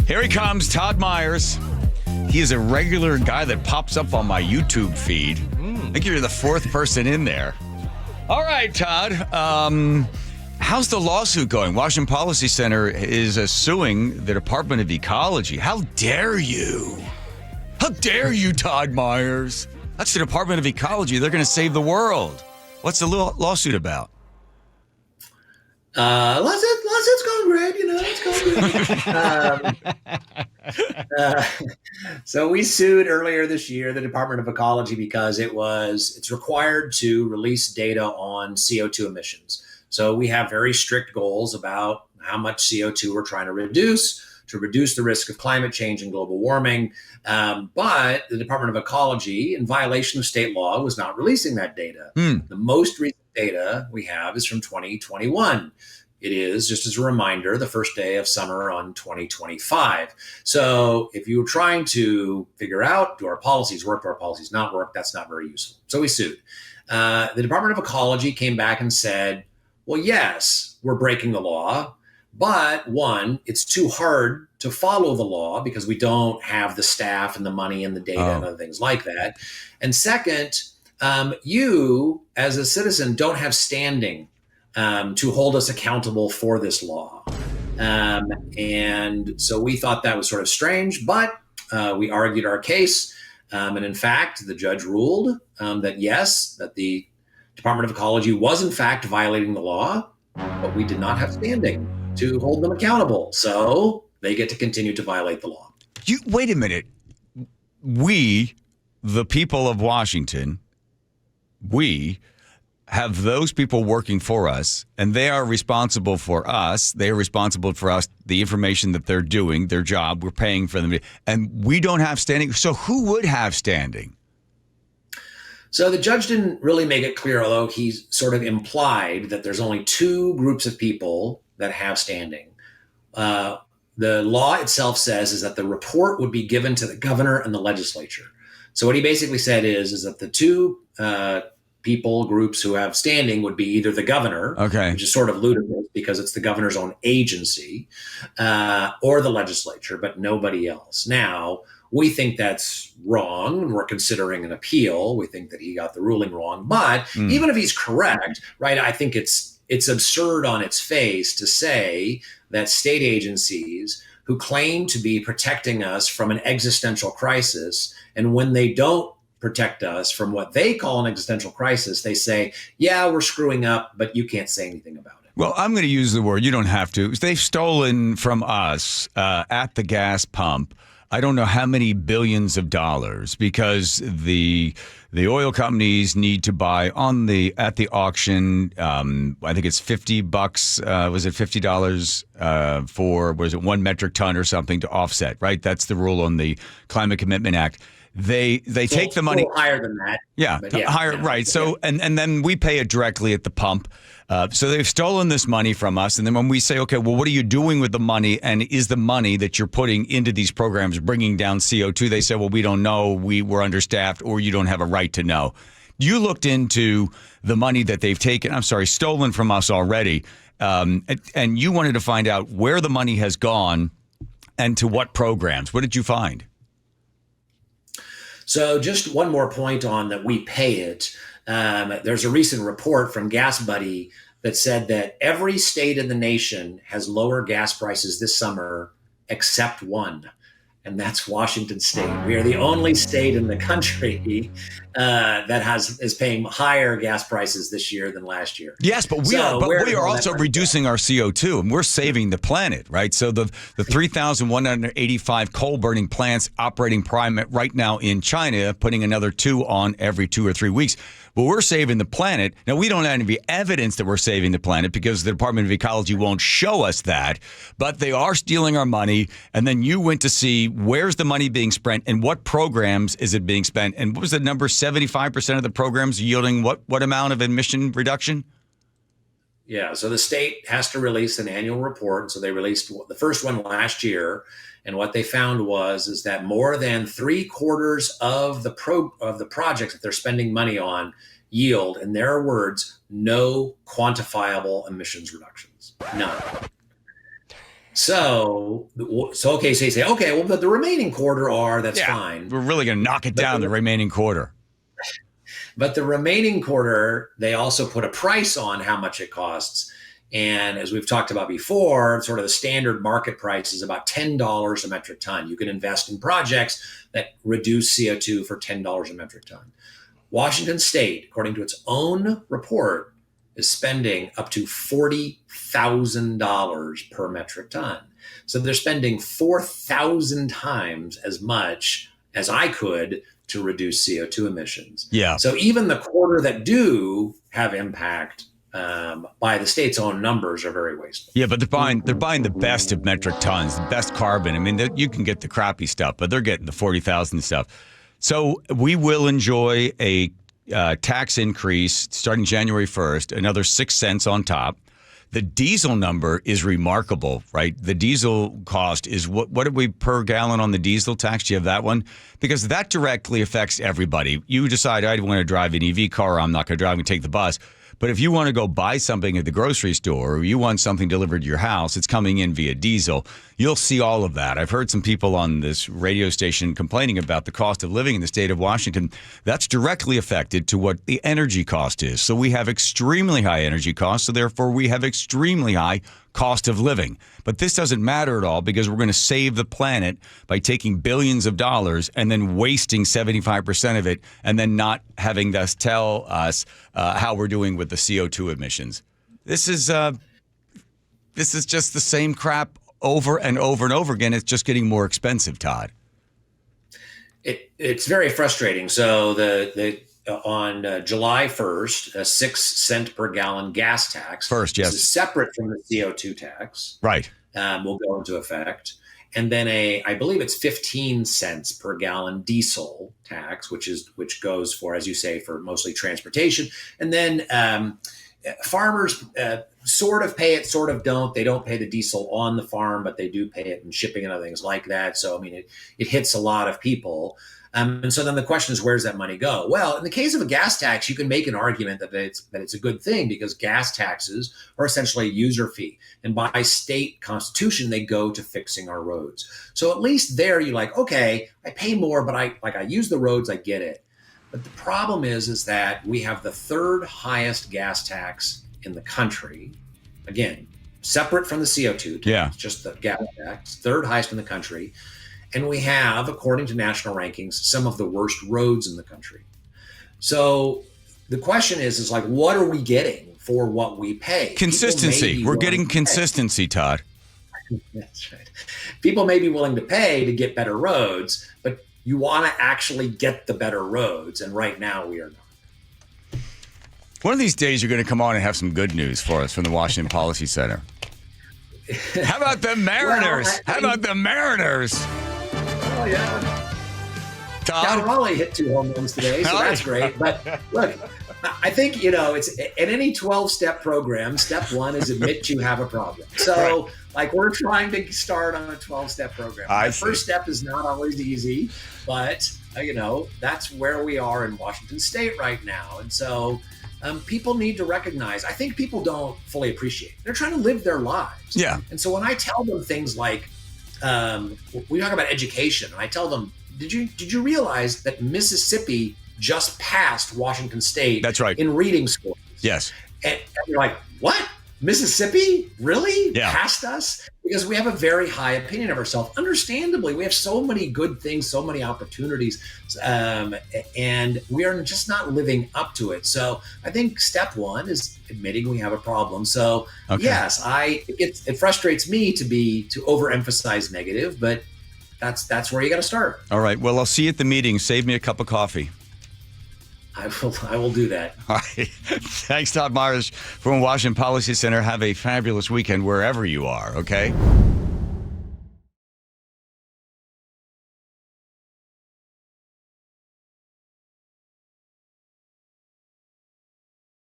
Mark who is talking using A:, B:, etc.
A: Here he comes, Todd Myers. He is a regular guy that pops up on my YouTube feed. I think you're the fourth person in there. All right, Todd. How's the lawsuit going? Washington Policy Center is suing the Department of Ecology. How dare you? How dare you, Todd Myers? That's the Department of Ecology. They're going to save the world. What's the lawsuit about?
B: Lawsuit's going great, it's going great. So we sued earlier this year the Department of Ecology because it's required to release data on CO2 emissions. So we have very strict goals about how much CO2 we're trying to reduce the risk of climate change and global warming. But the Department of Ecology, in violation of state law, was not releasing that data. The most recent data we have is from 2021. It is, just as a reminder, the first day of summer on 2025. So if you were trying to figure out, do our policies work, do our policies not work, that's not very useful. So we sued. The Department of Ecology came back and said, well, yes, we're breaking the law. But one, it's too hard to follow the law because we don't have the staff and the money and the data and other things like that. And second, you as a citizen don't have standing to hold us accountable for this law. And so we thought that was sort of strange, but we argued our case. And in fact, the judge ruled that yes, that the Department of Ecology was in fact violating the law, but we did not have standing to hold them accountable. So they get to continue to violate the law.
A: Wait a minute. We, the people of Washington, we have those people working for us, and they are responsible for us. They are responsible for us, the information that they're doing, their job. We're paying for them. And we don't have standing. So who would have standing?
B: So the judge didn't really make it clear, although he sort of implied that there's only two groups of people that have standing. The law itself says is that the report would be given to the governor and the legislature. So what he basically said is that the two groups who have standing would be either the governor, which is sort of ludicrous because it's the governor's own agency, or the legislature, but nobody else. Now, we think that's wrong, and we're considering an appeal. We think that he got the ruling wrong. But even if he's correct, right, I think it's absurd on its face to say that state agencies who claim to be protecting us from an existential crisis, and when they don't protect us from what they call an existential crisis, they say, yeah, we're screwing up, but you can't say anything about it.
A: Well, I'm going to use the word, you don't have to. They've stolen from us at the gas pump, I don't know how many billions of dollars, because the oil companies need to buy at the auction. I think it's $50. Was it $50 for 1 metric ton or something to offset? Right, that's the rule on the Climate Commitment Act. They take the money
B: higher than that.
A: Yeah, higher, right. So and then we pay it directly at the pump. So they've stolen this money from us. And then when we say, okay, well, what are you doing with the money? And is the money that you're putting into these programs bringing down CO2? They say, well, we don't know. We're understaffed, or you don't have a right to know. You looked into the money that they've stolen from us already. And you wanted to find out where the money has gone and to what programs. What did you find?
B: So just one more point on that we pay it. There's a recent report from Gas Buddy that said that every state in the nation has lower gas prices this summer except one, and that's Washington State. We are the only state in the country that is paying higher gas prices this year than last year.
A: Yes, but we are also reducing our CO2, and we're saving the planet, right? So the 3,185 coal-burning plants operating right now in China, putting another 2 on every 2 or 3 weeks. But we're saving the planet. Now, we don't have any evidence that we're saving the planet because the Department of Ecology won't show us that. But they are stealing our money. And then you went to see where's the money being spent and what programs is it being spent. And what was the number? 75% of the programs yielding what amount of emission reduction?
B: Yeah, so the state has to release an annual report. So they released the first one last year. And what they found is that more than 3/4 of the projects that they're spending money on yield, in their words, no quantifiable emissions reductions. None. So okay, so you say, okay, well, but the remaining quarter that's fine.
A: We're really going to knock it down the remaining quarter.
B: But the remaining quarter, they also put a price on how much it costs. And as we've talked about before, sort of the standard market price is about $10 a metric ton. You can invest in projects that reduce CO2 for $10 a metric ton. Washington State, according to its own report, is spending up to $40,000 per metric ton. So they're spending 4,000 times as much as I could to reduce CO2 emissions.
A: Yeah.
B: So even the quarter that do have impact by the state's own numbers are very wasteful.
A: Yeah, but they're buying the best of metric tons, the best carbon. I mean, you can get the crappy stuff, but they're getting the 40,000 stuff. So we will enjoy a tax increase starting January 1st, another 6 cents on top. The diesel number is remarkable, right? The diesel cost is what are we per gallon on the diesel tax? Do you have that one? Because that directly affects everybody. You decide, I want to drive an EV car, or I'm not going to drive and take the bus. But if you want to go buy something at the grocery store, or you want something delivered to your house, it's coming in via diesel. You'll see all of that. I've heard some people on this radio station complaining about the cost of living in the state of Washington. That's directly affected to what the energy cost is. So we have extremely high energy costs, so therefore we have extremely high cost of living. But this doesn't matter at all because we're going to save the planet by taking billions of dollars and then wasting 75% of it and then not having us tell us how we're doing with the CO2 emissions. This is just the same crap over and over and over again. It's just getting more expensive, Todd.
B: It's very frustrating. So on July 1st, a 6 cent per gallon gas tax.
A: First, yes.
B: This is separate from the CO2 tax.
A: Right.
B: Will go into effect. And then I believe it's 15 cents per gallon diesel tax, which goes for, as you say, for mostly transportation. And then farmers sort of pay it, sort of don't. They don't pay the diesel on the farm, but they do pay it in shipping and other things like that. So, I mean, it hits a lot of people. And so then the question is, where does that money go? Well, in the case of a gas tax, you can make an argument that it's a good thing because gas taxes are essentially a user fee. And by state constitution, they go to fixing our roads. So at least there you're like, okay, I pay more, but I use the roads, I get it. But the problem is that we have the third highest gas tax in the country. Again, separate from the CO2 tax,
A: yeah.
B: Just the gas tax, third highest in the country. And we have, according to national rankings, some of the worst roads in the country. So the question is like, what are we getting for what we pay?
A: Consistency. We're getting consistency, Todd.
B: That's right. People may be willing to pay to get better roads, but you want to actually get the better roads. And right now we are not.
A: One of these days you're going to come on and have some good news for us from the Washington Policy Center. How about the Mariners? How about the Mariners?
B: Oh, yeah.
A: Todd?
B: Raleigh hit 2 home runs today, so that's great. But look, I think, it's in any 12-step program, step 1 is admit you have a problem. So, like, we're trying to start on a 12-step program. The first step is not always easy, but, that's where we are in Washington State right now. And so people need to recognize, I think people don't fully appreciate it. They're trying to live their lives.
A: Yeah.
B: And so when I tell them things like, we talk about education, and I tell them, did you realize that Mississippi just passed Washington State?
A: That's right.
B: In reading scores?
A: Yes.
B: And you're like, what? Mississippi really passed us? Because we have a very high opinion of ourselves. Understandably, we have so many good things, so many opportunities, and we are just not living up to it. So I think step 1 is admitting we have a problem. So yes, it frustrates me to overemphasize negative, but that's where you got to start.
A: All right. Well, I'll see you at the meeting. Save me a cup of coffee.
B: I will do that.
A: All right. Thanks, Todd Myers from Washington Policy Center. Have a fabulous weekend wherever you are, okay?